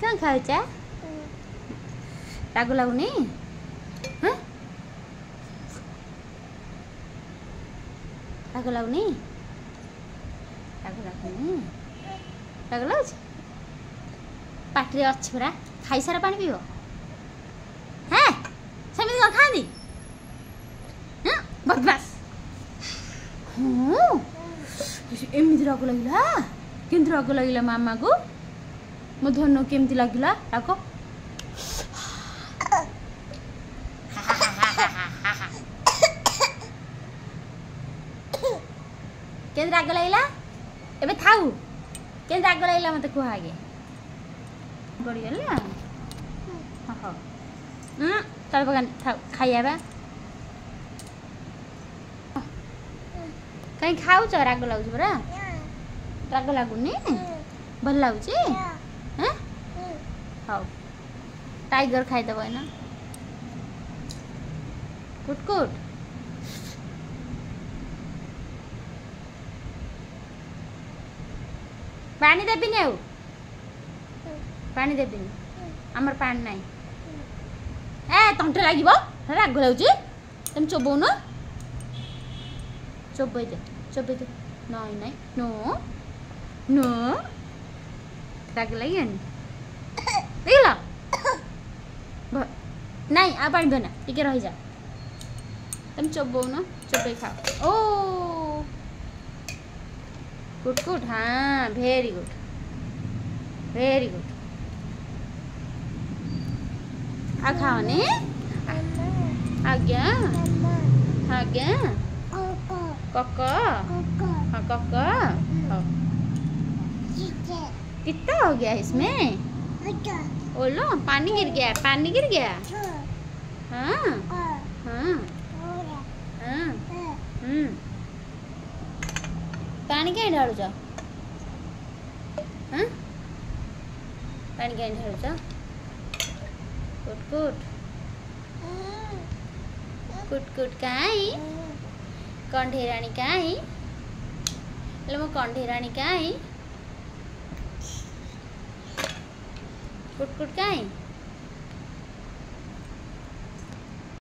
कौन खाऊचा राग लगुनि हाँ राग लगुनि राग लगुनि राग लगुच पाटे अच्छी परा खाई सारा पानी पीब हाँ सेमती कौन खाती बदमाश हाँ एमती राग लगे केमती राग लगे मामा को मो धनु केमती लगे राग केमती राग लगे एबे थाऊ केमती राग लगे मत कह आगे बढ़िया हाँ चल बगान खाइबा कहीं खाऊच राग लगुच परा राग लगुनि भल लगुच हाँ टाइगर खाईदेव ना कुटकुट पानी देविनि आउ पानी देविनि आमर पानी नाई ए तंटे लगे राग लगुच तुम चोबौन चोबई दे नाई नाई नो नो राग लगे देखला नहीं आ पानी देना टिके रही जा तुम चोबौन चोबई खाओ ओ गुड गुड हाँ वेरी गुड आ खाओ ने आज्ञा आज्ञा कक हाँ कक कितना हो गया इसमें ओलो पानी गिर गया हाँ हाँ हाँ पानी कहीं ढालुच हाँ पानी कहीं ढालुच कुट काई कंढेराणी काई मो कंढेराणी काई कुट काई